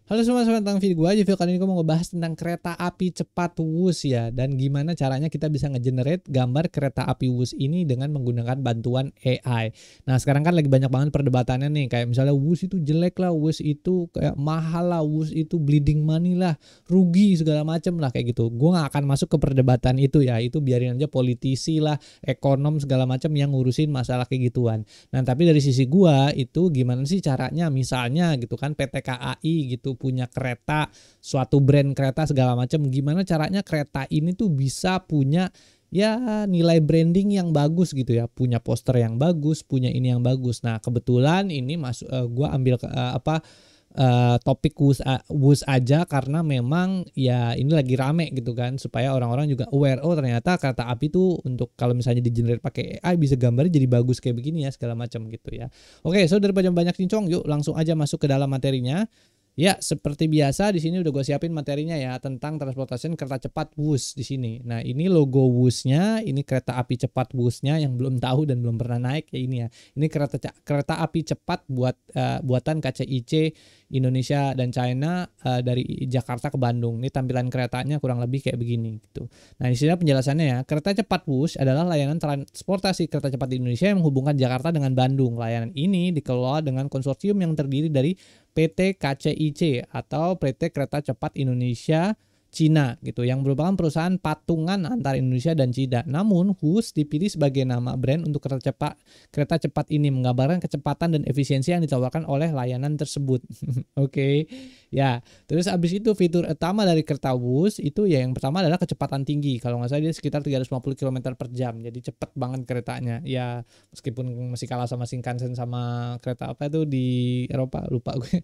Halo semua, selamat datang video gue aja. Video kali ini gue mau ngebahas tentang kereta api cepat Wus ya, dan gimana caranya kita bisa ngegenerate gambar kereta api Wus ini dengan menggunakan bantuan AI. Nah sekarang kan lagi banyak banget perdebatannya nih, kayak misalnya Wus itu jelek lah, Wus itu kayak mahal lah, Wus itu bleeding money lah, rugi segala macem lah kayak gitu. Gue gak akan masuk ke perdebatan itu ya, itu biarin aja politisi lah, ekonom segala macam yang ngurusin masalah kayak gituan. Nah tapi dari sisi gue itu gimana sih caranya, misalnya gitu kan PT KAI gitu punya kereta, suatu brand kereta segala macam, gimana caranya kereta ini tuh bisa punya ya nilai branding yang bagus gitu ya, punya poster yang bagus, punya ini yang bagus. Nah kebetulan ini gue ambil topik Wus aja karena memang ya ini lagi rame gitu kan, supaya orang-orang juga aware, oh ternyata kereta api tuh untuk kalau misalnya di generate pakai AI bisa gambarnya jadi bagus kayak begini ya segala macam gitu ya. Oke, so daripada banyak cincong, yuk langsung aja masuk ke dalam materinya. Ya, seperti biasa di sini udah gue siapin materinya ya tentang transportasi kereta cepat Wus di sini. Nah, ini logo Wusnya, ini kereta api cepat Wusnya yang belum tahu dan belum pernah naik ya ini ya. Ini kereta api cepat buatan KCIC Indonesia dan China dari Jakarta ke Bandung. Ini tampilan keretanya kurang lebih kayak begini gitu. Nah, di sini penjelasannya ya. Kereta cepat Wus adalah layanan transportasi kereta cepat di Indonesia yang menghubungkan Jakarta dengan Bandung. Layanan ini dikelola dengan konsorsium yang terdiri dari PT KCIC atau PT Kereta Cepat Indonesia Cina gitu, yang merupakan perusahaan patungan antara Indonesia dan Cina. Namun WUS dipilih sebagai nama brand untuk kereta cepat ini, menggambarkan kecepatan dan efisiensi yang ditawarkan oleh layanan tersebut. Oke. Ya, terus abis itu fitur utama dari kereta WUS itu ya yang pertama adalah kecepatan tinggi. Kalau nggak salah dia sekitar 350 km per jam. Jadi cepet banget keretanya. Ya, meskipun masih kalah sama Shinkansen sama kereta apa itu di Eropa, lupa gue.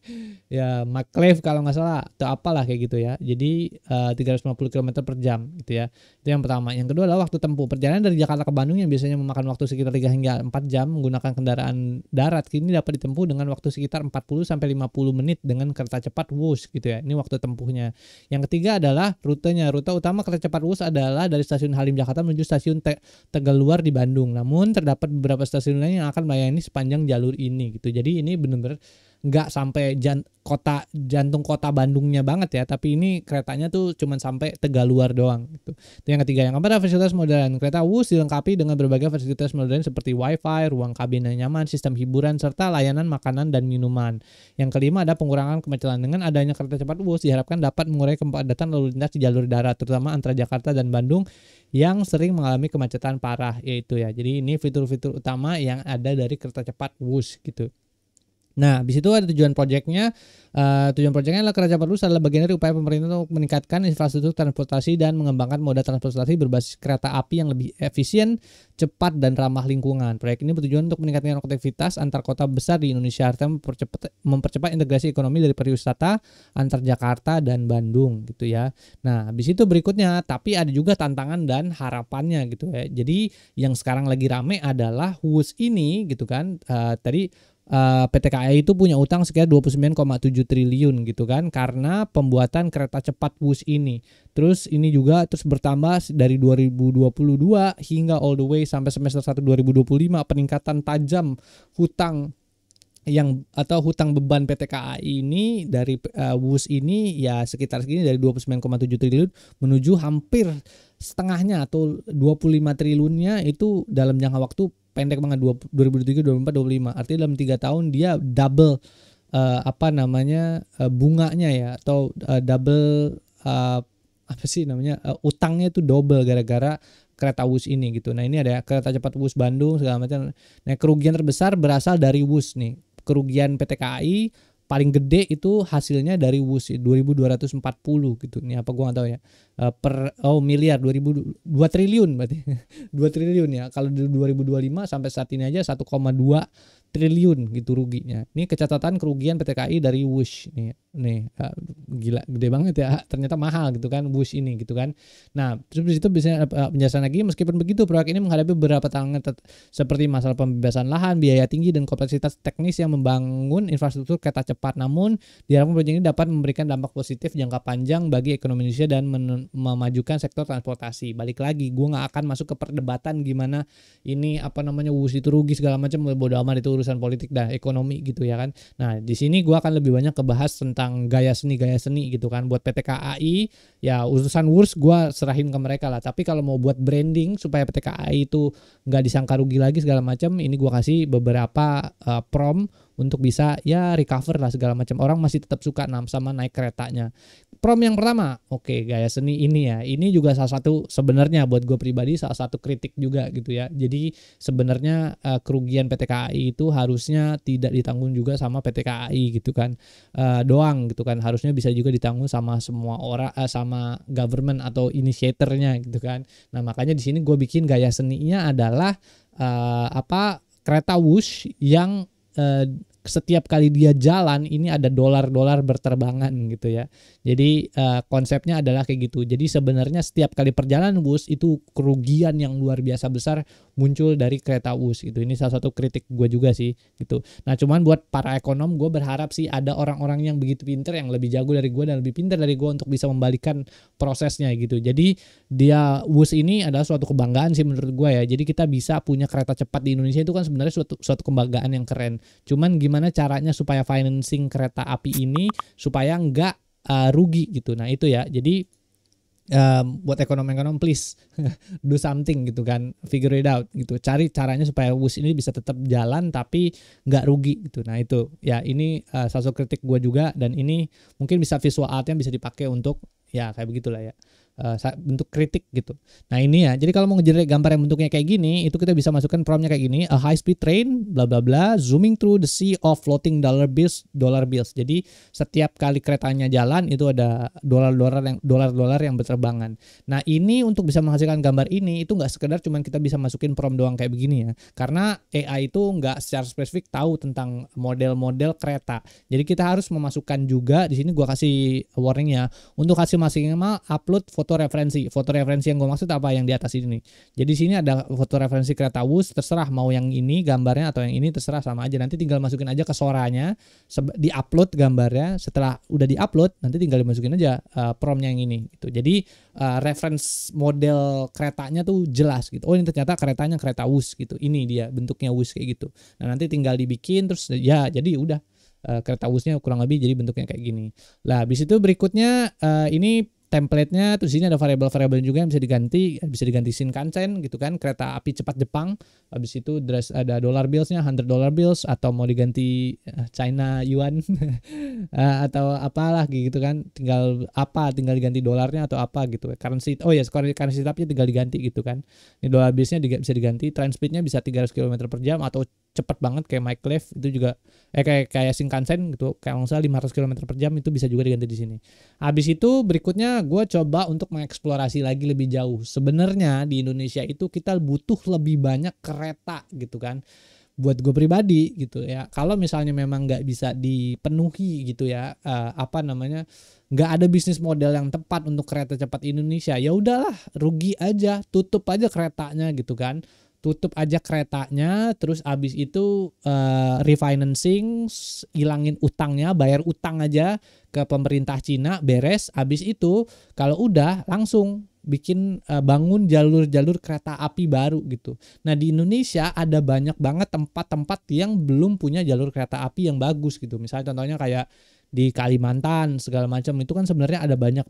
Ya, maglev kalau nggak salah atau apalah kayak gitu ya. Jadi 350 km per jam gitu ya. Itu yang pertama. Yang kedua adalah waktu tempuh. Perjalanan dari Jakarta ke Bandung yang biasanya memakan waktu sekitar 3 hingga 4 jam menggunakan kendaraan darat kini dapat ditempuh dengan waktu sekitar 40 sampai 50 menit dengan kereta cepat WUS gitu ya. Ini waktu tempuhnya. Yang ketiga adalah rutenya. Rute utama kereta cepat WUS adalah dari stasiun Halim Jakarta menuju stasiun Tegaluar di Bandung. Namun terdapat beberapa stasiun lain yang akan melayani sepanjang jalur ini gitu. Jadi ini benar-benar nggak sampai jantung kota Bandungnya banget ya, tapi ini keretanya tuh cuman sampai Tegaluar doang gitu. Itu yang ketiga. Yang keempat, fasilitas modern. Kereta WUS dilengkapi dengan berbagai fasilitas modern seperti wifi, ruang kabin yang nyaman, sistem hiburan, serta layanan makanan dan minuman. Yang kelima ada pengurangan kemacetan. Dengan adanya kereta cepat WUS diharapkan dapat mengurangi kepadatan lalu lintas di jalur darat, terutama antara Jakarta dan Bandung yang sering mengalami kemacetan parah yaitu ya. Jadi ini fitur-fitur utama yang ada dari kereta cepat WUS gitu. Nah, habis itu ada tujuan proyeknya. Tujuan proyeknya adalah kereta cepat WUS adalah bagian dari upaya pemerintah untuk meningkatkan infrastruktur transportasi dan mengembangkan moda transportasi berbasis kereta api yang lebih efisien, cepat, dan ramah lingkungan. Proyek ini bertujuan untuk meningkatkan konektivitas antar kota besar di Indonesia serta mempercepat integrasi ekonomi dari pariwisata antar Jakarta dan Bandung gitu ya. Nah, habis itu berikutnya, tapi ada juga tantangan dan harapannya gitu ya. Jadi yang sekarang lagi rame adalah WUS ini gitu kan. Tadi PT KAI itu punya utang sekitar 29,7 triliun gitu kan karena pembuatan kereta cepat WUS ini. Terus ini juga terus bertambah dari 2022 hingga all the way sampai semester 1 2025, peningkatan tajam hutang hutang beban PT KAI ini dari WUS ini ya sekitar segini, dari 29,7 triliun menuju hampir setengahnya atau 25 triliunnya itu dalam jangka waktu pendek banget, 2023, 2024, 2025. Artinya dalam 3 tahun dia double bunganya ya, atau double utangnya itu double gara-gara kereta WUS ini gitu. Nah, ini ada kereta cepat WUS Bandung segala macam. Nah, kerugian terbesar berasal dari WUS nih. Kerugian PT KAI paling gede itu hasilnya dari WUS 2240 gitu. Ini apa gua enggak tahu ya. Miliar 2 triliun berarti. 2 triliun ya. Kalau di 2025 sampai saat ini aja 1,2 triliun gitu ruginya. Ini catatan kerugian PT KAI dari WUS nih gila gede banget ya, ternyata mahal gitu kan WUS ini gitu kan. Nah, terus di situ bisa penjelasan lagi, meskipun begitu proyek ini menghadapi beberapa tantangan seperti masalah pembebasan lahan, biaya tinggi dan kompleksitas teknis yang membangun infrastruktur kereta cepat. Namun, diharapkan proyek ini dapat memberikan dampak positif jangka panjang bagi ekonomi Indonesia dan memajukan sektor transportasi. Balik lagi, gue nggak akan masuk ke perdebatan gimana ini WUS itu rugi segala macam, bodo amat, itu urusan politik dah, ekonomi gitu ya kan. Nah, di sini gue akan lebih banyak kebahas tentang gaya seni gitu kan. Buat PT KAI ya urusan WUS gue serahin ke mereka lah. Tapi kalau mau buat branding supaya PT KAI itu nggak disangka rugi lagi segala macam, ini gue kasih beberapa prom untuk bisa ya recover lah segala macam. Orang masih tetap suka sama naik keretanya. Prom yang pertama, oke, gaya seni ini ya. Ini juga salah satu sebenarnya buat gue pribadi salah satu kritik juga gitu ya. Jadi sebenarnya kerugian PT KAI itu harusnya tidak ditanggung juga sama PT KAI gitu kan. Doang gitu kan. Harusnya bisa juga ditanggung sama semua orang, sama government atau inisiatornya gitu kan. Nah, makanya di sini gue bikin gaya seninya adalah kereta WUS yang setiap kali dia jalan ini ada dolar-dolar berterbangan gitu ya. Jadi konsepnya adalah kayak gitu. Jadi sebenarnya setiap kali perjalanan WUS itu kerugian yang luar biasa besar muncul dari kereta WUS gitu. Ini salah satu kritik gue juga sih gitu. Nah, cuman buat para ekonom gue berharap sih ada orang-orang yang begitu pinter, yang lebih jago dari gue dan lebih pinter dari gue untuk bisa membalikan prosesnya gitu. Jadi dia WUS ini adalah suatu kebanggaan sih menurut gue ya. Jadi kita bisa punya kereta cepat di Indonesia itu kan sebenarnya suatu kebanggaan yang keren. Cuman gimana caranya supaya financing kereta api ini supaya nggak rugi gitu. Nah itu ya. Jadi buat ekonom please do something gitu kan, figure it out gitu. Cari caranya supaya WUS ini bisa tetap jalan tapi nggak rugi gitu. Nah itu ya, ini salah satu kritik gue juga, dan ini mungkin bisa visual artnya bisa dipakai untuk ya kayak begitulah ya. Bentuk kritik gitu. Nah ini ya, jadi kalau mau ngejenerate gambar yang bentuknya kayak gini, itu kita bisa masukkan promptnya kayak gini, a high speed train bla bla bla zooming through the sea of floating dollar bills. Jadi setiap kali keretanya jalan itu ada dolar yang berterbangan. Nah ini untuk bisa menghasilkan gambar ini itu nggak sekedar cuman kita bisa masukin prompt doang kayak begini ya, karena AI itu nggak secara spesifik tahu tentang model-model kereta. Jadi kita harus memasukkan juga di sini, gua kasih warningnya untuk hasil maksimal upload foto referensi yang gue maksud apa, yang di atas ini. Jadi sini ada foto referensi kereta WUS, terserah mau yang ini gambarnya atau yang ini, terserah sama aja. Nanti tinggal masukin aja ke Soranya, di-upload gambarnya. Setelah udah di-upload, nanti tinggal dimasukin aja promptnya yang ini gitu. Jadi reference model keretanya tuh jelas gitu. Oh ini ternyata keretanya kereta WUS gitu. Ini dia bentuknya WUS kayak gitu. Nah nanti tinggal dibikin terus ya, jadi udah kereta WUS-nya kurang lebih jadi bentuknya kayak gini. Lah habis itu berikutnya ini template-nya, terus ini ada variabel-variabel juga yang bisa diganti Shinkansen gitu kan, kereta api cepat Jepang. Habis itu ada dollar bills-nya, $100 bills, atau mau diganti China yuan atau apalah gitu kan, tinggal diganti dolarnya atau apa gitu. Currency, currency type-nya tinggal diganti gitu kan. Ini dollar bills-nya bisa diganti, train speed-nya bisa 300 km per jam atau cepat banget kayak maglev itu juga, kayak Shinkansen gitu, kayak misalnya 500 km per jam itu bisa juga diganti di sini. Habis itu berikutnya gue coba untuk mengeksplorasi lagi lebih jauh. Sebenarnya di Indonesia itu kita butuh lebih banyak kereta gitu kan. Buat gue pribadi gitu ya, kalau misalnya memang nggak bisa dipenuhi gitu ya, nggak ada bisnis model yang tepat untuk kereta cepat Indonesia, ya udahlah, rugi aja, tutup aja keretanya gitu kan. Tutup aja keretanya, terus abis itu refinancing, hilangin utangnya, bayar utang aja ke pemerintah Cina, beres. Abis itu kalau udah langsung bikin bangun jalur-jalur kereta api baru gitu. Nah di Indonesia ada banyak banget tempat-tempat yang belum punya jalur kereta api yang bagus gitu. Misalnya contohnya kayak di Kalimantan segala macam, itu kan sebenarnya ada banyak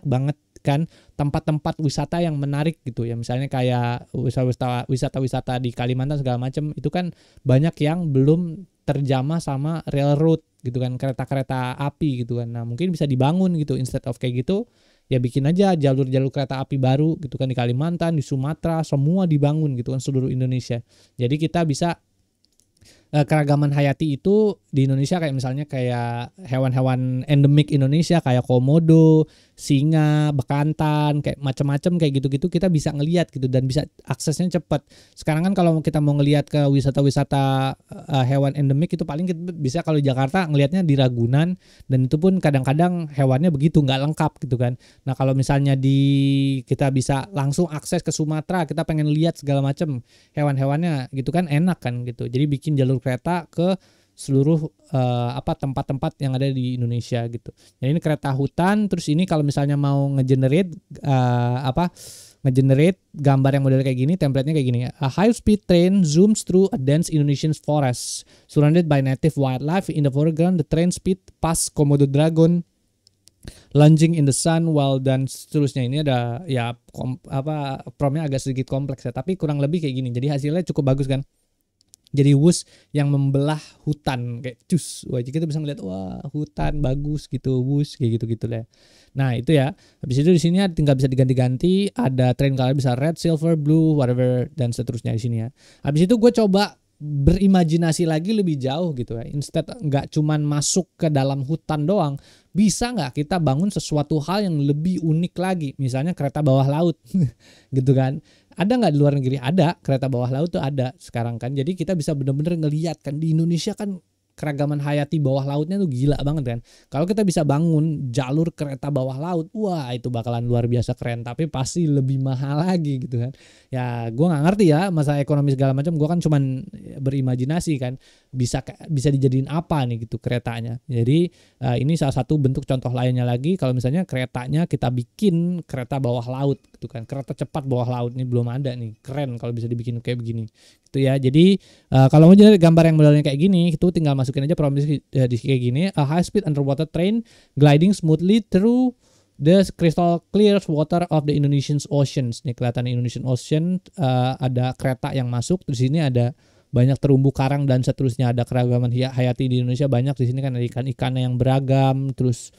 banget kan tempat-tempat wisata yang menarik gitu ya. Misalnya kayak wisata di Kalimantan segala macam, itu kan banyak yang belum terjamah sama railroad gitu kan, kereta-kereta api gitu kan. Nah mungkin bisa dibangun gitu, instead of kayak gitu ya bikin aja jalur-jalur kereta api baru gitu kan, di Kalimantan, di Sumatera, semua dibangun gitu kan, seluruh Indonesia. Jadi kita bisa keragaman hayati itu di Indonesia, kayak misalnya kayak hewan-hewan endemik Indonesia kayak komodo, singa, bekantan, kayak macam-macam kayak gitu-gitu kita bisa ngelihat gitu dan bisa aksesnya cepat. Sekarang kan kalau kita mau ngelihat ke wisata-wisata hewan endemik itu paling kita bisa kalau di Jakarta ngelihatnya di Ragunan, dan itu pun kadang-kadang hewannya begitu nggak lengkap gitu kan. Nah kalau misalnya kita bisa langsung akses ke Sumatera, kita pengen lihat segala macam hewan-hewannya gitu kan, enak kan gitu. Jadi bikin jalur kereta ke seluruh tempat-tempat yang ada di Indonesia gitu. Jadi ini kereta hutan. Terus ini kalau misalnya mau ngegenerate gambar yang model kayak gini, template-nya kayak gini. A high speed train zooms through a dense Indonesian forest surrounded by native wildlife. In the foreground the train speed past Komodo dragon lunging in the sun while, dan seterusnya. Ini ada ya promnya agak sedikit kompleks ya, tapi kurang lebih kayak gini. Jadi hasilnya cukup bagus kan. Jadi wus yang membelah hutan kayak cus. Wah, kita bisa ngeliat wah hutan bagus gitu, wus kayak gitu-gitu lah. Nah, itu ya. Habis itu di sini tinggal bisa diganti-ganti, ada train color bisa red, silver, blue, whatever dan seterusnya di sini ya. Habis itu gue coba berimajinasi lagi lebih jauh gitu ya. Instead nggak cuman masuk ke dalam hutan doang, bisa nggak kita bangun sesuatu hal yang lebih unik lagi, misalnya kereta bawah laut gitu kan. Ada nggak di luar negeri? Ada, kereta bawah laut tuh ada sekarang kan. Jadi kita bisa bener-bener ngelihat kan, di Indonesia kan keragaman hayati bawah lautnya tuh gila banget kan. Kalau kita bisa bangun jalur kereta bawah laut, wah itu bakalan luar biasa keren. Tapi pasti lebih mahal lagi gitu kan. Ya gue nggak ngerti ya masalah ekonomi segala macam. Gue kan cuman berimajinasi kan, bisa dijadiin apa nih gitu keretanya. Jadi ini salah satu bentuk contoh lainnya lagi. Kalau misalnya keretanya kita bikin kereta bawah laut gitu kan, kereta cepat bawah laut, ini belum ada nih, keren kalau bisa dibikin kayak begini gitu ya. Jadi kalau mau jadi gambar yang modelnya kayak gini, itu tinggal masukin aja prompt di kayak gini. A high speed underwater train gliding smoothly through the crystal clear water of the Indonesian oceans. Nih kelihatan Indonesian Ocean, ada kereta yang masuk. Terus sini ada banyak terumbu karang dan seterusnya, ada keragaman hayati di Indonesia banyak. Di sini kan ada ikan-ikannya yang beragam, terus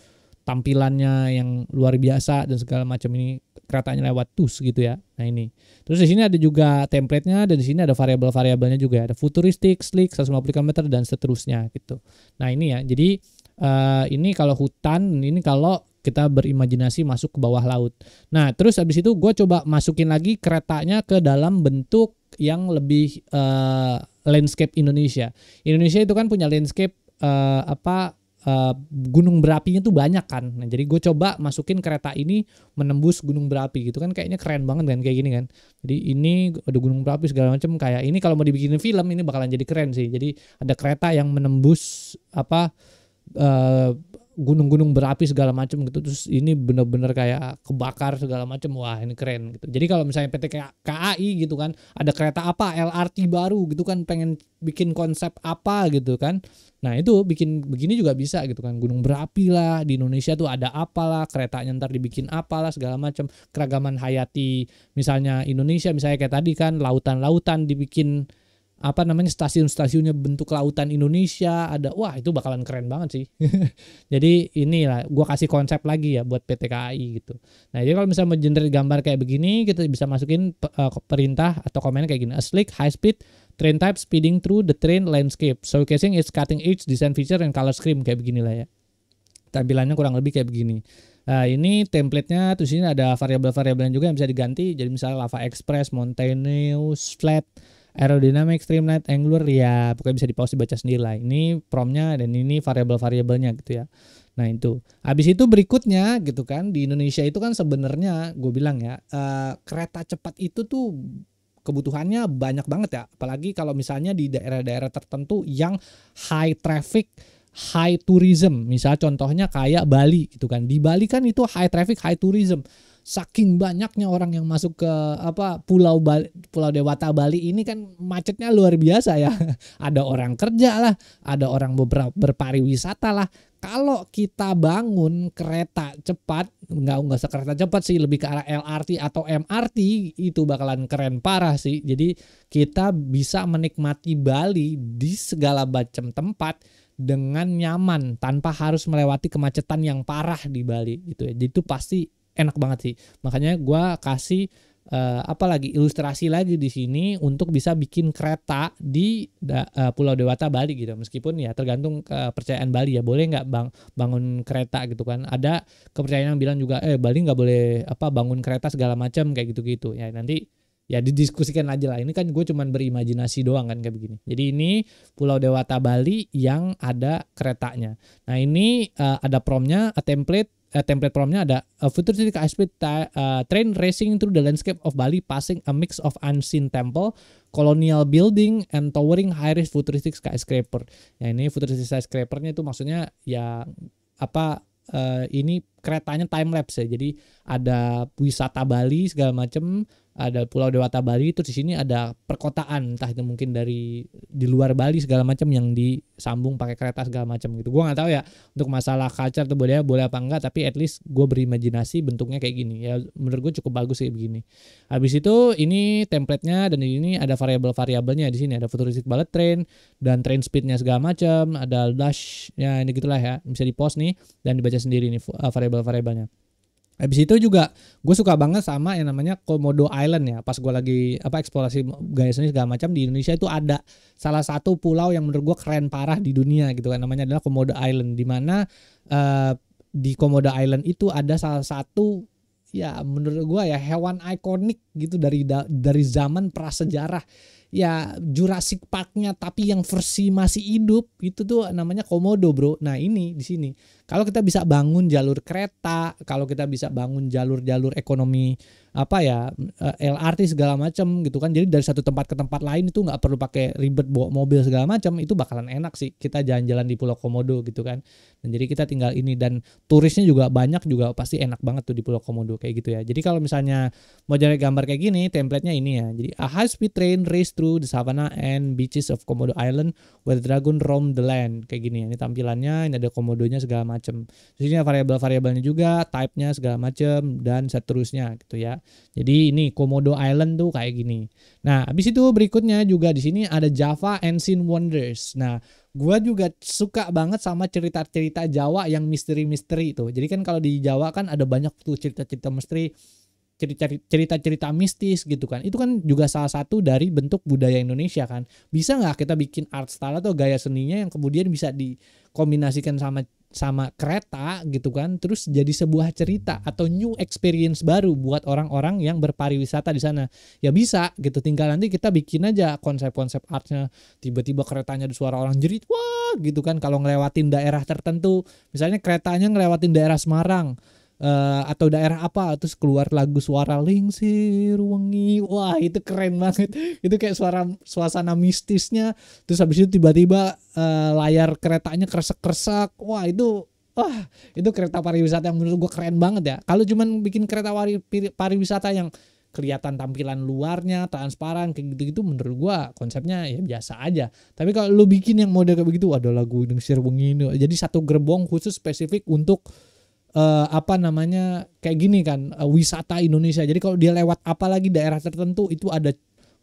tampilannya yang luar biasa dan segala macam. Ini keretanya lewat tus gitu ya. Nah ini. Terus di sini ada juga template-nya, dan di sini ada variabel-variabelnya juga. Ada futuristik, slick, 150 km dan seterusnya gitu. Nah ini ya. Jadi ini kalau hutan, ini kalau kita berimajinasi masuk ke bawah laut. Nah terus habis itu gue coba masukin lagi keretanya ke dalam bentuk yang lebih landscape Indonesia. Indonesia itu kan punya landscape gunung berapinya tuh banyak kan. Nah jadi gue coba masukin kereta ini menembus gunung berapi gitu kan, kayaknya keren banget kan kayak gini kan. Jadi ini ada gunung berapi segala macam, kayak ini kalau mau dibikin film ini bakalan jadi keren sih. Jadi ada kereta yang menembus gunung-gunung berapi segala macam gitu. Terus ini bener-bener kayak kebakar segala macam. Wah ini keren gitu. Jadi kalau misalnya PT KAI gitu kan, ada kereta apa LRT baru gitu kan, pengen bikin konsep apa gitu kan. Nah itu bikin begini juga bisa gitu kan. Gunung berapi lah di Indonesia tuh ada apalah, keretanya ntar dibikin apalah segala macam. Keragaman hayati misalnya Indonesia, misalnya kayak tadi kan lautan-lautan dibikin stasiun-stasiunnya bentuk lautan Indonesia ada. Wah itu bakalan keren banget sih. Jadi inilah gue kasih konsep lagi ya buat PT KAI gitu. Nah jadi kalau misalnya mau generate gambar kayak begini, kita bisa masukin perintah atau komen kayak gini. A slick high speed train type speeding through the train landscape showcasing its cutting edge design feature and color scheme, kayak beginilah ya. Tampilannya kurang lebih kayak begini. Nah ini template-nya, terus ini ada variabel-variabelnya juga yang bisa diganti. Jadi misalnya lava express, mountainous, flat, aerodynamic, streamline, angular, ya pokoknya bisa di-pause dibaca sendiri lah. Ini promnya dan ini variabel-variabelnya gitu ya. Nah itu. Habis itu berikutnya gitu kan, di Indonesia itu kan sebenarnya gue bilang ya, kereta cepat itu tuh kebutuhannya banyak banget ya. Apalagi kalau misalnya di daerah-daerah tertentu yang high traffic, high tourism. Misalnya contohnya kayak Bali gitu kan. Di Bali kan itu high traffic, high tourism. Saking banyaknya orang yang masuk ke Pulau Dewata Bali ini kan macetnya luar biasa ya. Ada orang kerja lah, ada orang berpariwisata lah. Kalau kita bangun kereta cepat, nggak usah kereta cepat sih, lebih ke arah LRT atau MRT, itu bakalan keren parah sih. Jadi kita bisa menikmati Bali di segala macam tempat dengan nyaman tanpa harus melewati kemacetan yang parah di Bali gitu ya. Jadi itu pasti enak banget sih. Makanya gue kasih apalagi ilustrasi lagi di sini untuk bisa bikin kereta di Pulau Dewata Bali gitu. Meskipun ya tergantung kepercayaan Bali ya, boleh nggak bangun kereta gitu kan. Ada kepercayaan yang bilang juga Bali nggak boleh bangun kereta segala macam kayak gitu-gitu. Ya nanti ya didiskusikan aja lah. Ini kan gue cuman berimajinasi doang kan kayak begini. Jadi ini Pulau Dewata Bali yang ada keretanya. Nah ini ada promnya, template promnya ada a futuristic high-speed train racing through the landscape of Bali, passing a mix of ancient temple, colonial building, and towering high-rise futuristic skyscraper. Ya ini futuristic skyscrapernya itu maksudnya ya ini keretanya time lapse ya. Jadi ada wisata Bali segala macam, ada Pulau Dewata Bali, terus di sini ada perkotaan, entah itu mungkin dari di luar Bali segala macam yang disambung pakai kereta segala macam gitu. Gua nggak tahu ya untuk masalah culture tuh boleh apa enggak, tapi at least gue berimajinasi bentuknya kayak gini. Ya menurut gue cukup bagus sih begini. Habis itu ini template-nya, dan ini ada variabel-variabelnya di sini, ada futuristic bullet train dan train speed-nya segala macam, ada dash ya ini gitulah ya. Bisa di-pause nih dan dibaca sendiri nih variabel-variabelnya. Habis itu juga gue suka banget sama yang namanya Komodo Island ya. Pas gue lagi eksplorasi gaya seni segala macam di Indonesia itu ada salah satu pulau yang menurut gue keren parah di dunia gitu kan, namanya adalah Komodo Island, di mana di Komodo Island itu ada salah satu ya menurut gue ya hewan ikonik gitu dari zaman prasejarah. Ya Jurassic Park-nya tapi yang versi masih hidup itu tuh namanya Komodo, bro. Nah ini di sini kalau kita bisa bangun jalur kereta, kalau kita bisa bangun jalur-jalur ekonomi LRT segala macam gitu kan, jadi dari satu tempat ke tempat lain itu nggak perlu pakai ribet bawa mobil segala macam, itu bakalan enak sih kita jalan-jalan di Pulau Komodo gitu kan. Dan jadi kita tinggal ini, dan turisnya juga banyak, juga pasti enak banget tuh di Pulau Komodo kayak gitu ya. Jadi kalau misalnya mau cari gambar kayak gini, template-nya ini ya. Jadi a high speed train race through the savannah and beaches of Komodo Island where the dragon roam the land, kayak gini ya. Ini tampilannya, ini ada komodonya segala macam. Terus ini variabel-variabelnya juga, type-nya segala macam dan seterusnya gitu ya. Jadi ini Komodo Island tuh kayak gini. Nah, habis itu berikutnya juga di sini ada Java Ancient Wonders. Nah, gua juga suka banget sama cerita-cerita Jawa yang misteri-misteri itu. Jadi kan kalau di Jawa kan ada banyak tuh cerita-cerita misteri, cerita-cerita mistis gitu kan. Itu kan juga salah satu dari bentuk budaya Indonesia kan. Bisa nggak kita bikin art style atau gaya seninya yang kemudian bisa dikombinasikan sama kereta gitu kan, terus jadi sebuah cerita atau new experience baru buat orang-orang yang berpariwisata di sana. Ya bisa gitu, tinggal nanti kita bikin aja konsep-konsep artnya, tiba-tiba keretanya ada suara orang jerit wah gitu kan, kalau ngelewatin daerah tertentu, misalnya keretanya ngelewatin daerah Semarang atau daerah apa, terus keluar lagu suara lingsir wengi, wah itu keren banget. Itu kayak suasana mistisnya, terus habis itu tiba-tiba layar keretanya kresek-kresek, itu kereta pariwisata yang menurut gue keren banget ya. Kalau cuman bikin kereta pariwisata yang kelihatan tampilan luarnya transparan kayak gitu-gitu, menurut gua konsepnya ya biasa aja. Tapi kalau lu bikin yang model kayak begitu, ada lagu lingsir wengi, jadi satu gerbong khusus spesifik untuk kayak gini kan, wisata Indonesia. Jadi kalau dia lewat apalagi daerah tertentu itu ada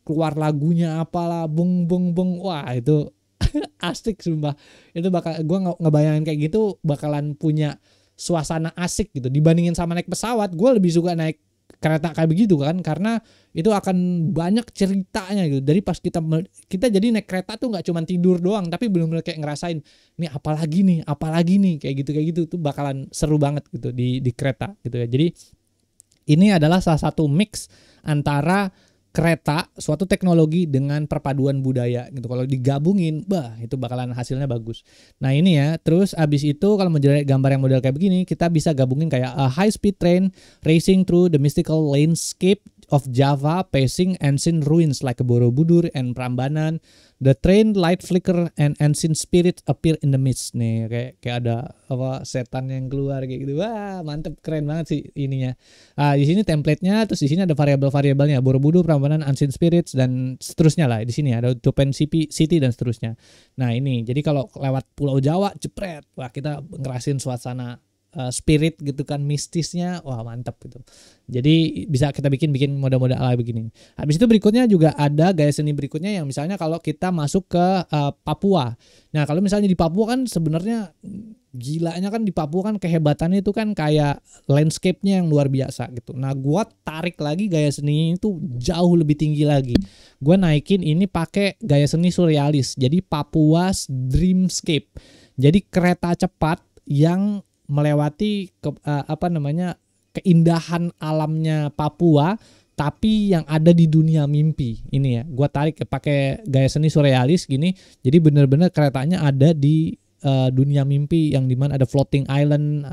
keluar lagunya apalah bung bung bung, wah itu asik sumpah. Itu bakal gue ngebayangin kayak gitu bakalan punya suasana asik gitu. Dibandingin sama naik pesawat, gue lebih suka naik kereta kayak begitu kan, karena itu akan banyak ceritanya gitu. Dari pas kita jadi naik kereta tuh nggak cuma tidur doang, tapi benar-benar kayak ngerasain ini apalagi nih kayak gitu tuh bakalan seru banget gitu di kereta gitu ya. Jadi ini adalah salah satu mix antara kereta, suatu teknologi dengan perpaduan budaya gitu. Kalau digabungin, itu bakalan hasilnya bagus. Nah ini ya, terus abis itu kalau mau jadi gambar yang model kayak begini, kita bisa gabungin kayak a high speed train racing through the mystical landscape of Java, passing ancient ruins like Borobudur and Prambanan. The train light flicker and ancient spirits appear in the midst. Nih kayak ada setan yang keluar kayak gitu. Wah, mantep, keren banget sih ininya. Di sini template-nya, terus di sini ada variabel-variabelnya, Borobudur, Prambanan, ancient spirits dan seterusnya lah. Di sini ada Tupen City dan seterusnya. Nah, ini jadi kalau lewat Pulau Jawa jepret, wah kita ngerasin suasana spirit gitu kan, mistisnya, wah mantap gitu. Jadi bisa kita bikin model-model ala begini. Habis itu berikutnya juga ada gaya seni berikutnya yang misalnya kalau kita masuk ke Papua. Nah kalau misalnya di Papua kan sebenarnya gilanya kan di Papua kan kehebatannya itu kan kayak landscape-nya yang luar biasa gitu. Nah, gua tarik lagi gaya seni itu jauh lebih tinggi lagi. Gua naikin ini pakai gaya seni surrealis. Jadi Papua's Dreamscape. Jadi kereta cepat yang melewati keindahan alamnya Papua tapi yang ada di dunia mimpi. Ini ya, gua tarik pakai gaya seni surrealis gini. Jadi bener-bener keretanya ada di dunia mimpi yang dimana ada floating island,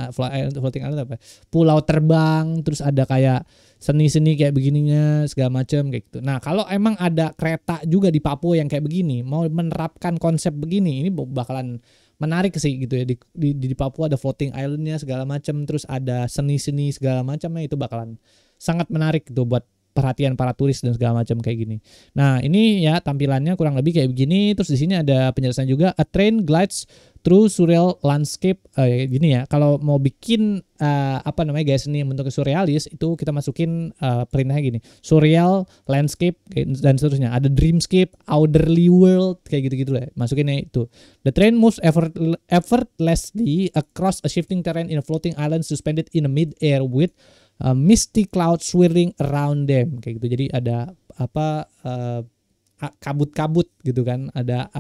floating island apa? Pulau terbang, terus ada kayak seni-seni kayak begininya segala macam kayak gitu. Nah, kalau emang ada kereta juga di Papua yang kayak begini, mau menerapkan konsep begini, ini bakalan menarik sih gitu ya. Di Papua ada floating islandnya segala macam, terus ada seni-seni segala macamnya, itu bakalan sangat menarik gitu buat perhatian para turis dan segala macam kayak gini. Nah, ini ya tampilannya kurang lebih kayak begini. Terus di sini ada penjelasan juga, a train glides through surreal landscape. Gini ya, kalau mau bikin gaya seni yang bentuknya surrealis itu kita masukin perintahnya gini, surreal landscape dan seterusnya. Ada dreamscape, outerly world kayak gitu-gitu lah. Masukinnya itu. The train moves effortlessly across a shifting terrain in a floating island suspended in a mid-air with misty cloud swirling around them kayak gitu. Jadi ada kabut-kabut gitu kan, ada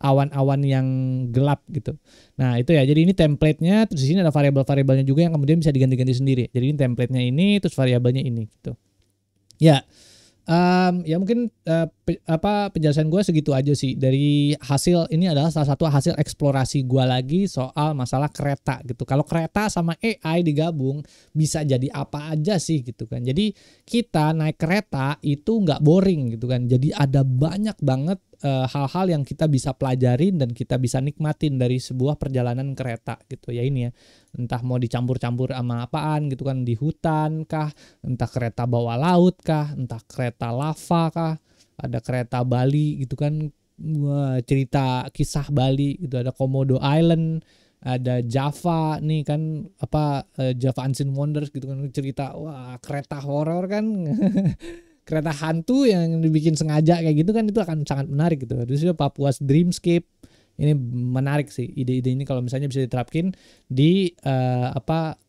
awan-awan yang gelap gitu. Nah, itu ya. Jadi ini template-nya, terus di sini ada variabel-variabelnya juga yang kemudian bisa diganti-ganti sendiri. Jadi ini template-nya ini, terus variabelnya ini gitu. Ya. Ya mungkin penjelasan gue segitu aja sih. Dari hasil ini adalah salah satu hasil eksplorasi gue lagi soal masalah kereta gitu. Kalau kereta sama AI digabung bisa jadi apa aja sih gitu kan. Jadi kita naik kereta itu nggak boring gitu kan. Jadi ada banyak banget hal-hal yang kita bisa pelajarin dan kita bisa nikmatin dari sebuah perjalanan kereta gitu ya. Ini ya, entah mau dicampur-campur sama apaan gitu kan, di hutan kah, entah kereta bawah laut kah, entah kereta lava kah, ada kereta Bali gitu kan. Wah, cerita kisah Bali gitu, ada Komodo Island, ada Java nih kan, Java Unseen Wonders gitu kan, cerita wah kereta horor kan. Kereta hantu yang dibikin sengaja kayak gitu kan, itu akan sangat menarik gitu. Terus juga Papua's Dreamscape ini menarik sih, ide-ide ini kalau misalnya bisa diterapin di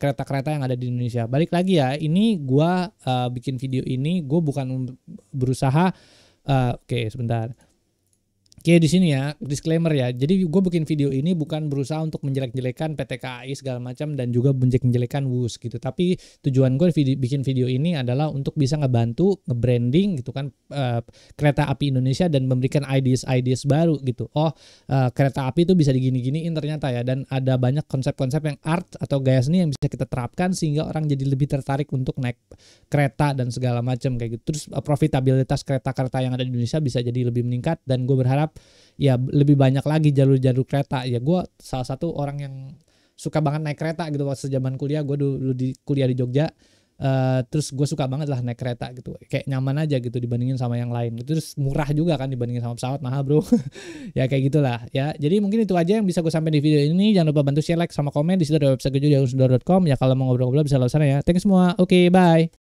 kereta-kereta yang ada di Indonesia. Balik lagi ya, ini gua bikin video ini, gue bukan berusaha oke, sebentar. Oke, di sini ya disclaimer ya. Jadi gue bikin video ini bukan berusaha untuk menjelek-jelekan PT KAI segala macam dan juga menjelek-jelekan WUS gitu. Tapi tujuan gue bikin video ini adalah untuk bisa ngebantu nge-branding gitu kan kereta api Indonesia dan memberikan ideas baru gitu. Kereta api itu bisa digini-giniin ternyata ya, dan ada banyak konsep-konsep yang art atau gaya seni yang bisa kita terapkan sehingga orang jadi lebih tertarik untuk naik kereta dan segala macam kayak gitu. Terus profitabilitas kereta-kereta yang ada di Indonesia bisa jadi lebih meningkat, dan gue berharap ya lebih banyak lagi jalur-jalur kereta. Ya gue salah satu orang yang suka banget naik kereta gitu. Waktu zaman kuliah, gue dulu kuliah di Jogja, terus gue suka banget lah naik kereta gitu, kayak nyaman aja gitu dibandingin sama yang lain. Terus murah juga kan dibandingin sama pesawat, mahal bro. Ya kayak gitulah ya. Jadi mungkin itu aja yang bisa gue sampaikan di video ini. Jangan lupa bantu share, like, sama komen. Di situ ada website gue juga, yusudar.com ya. Kalau mau ngobrol-ngobrol bisa lewat sana ya. Thank you semua. Oke, bye.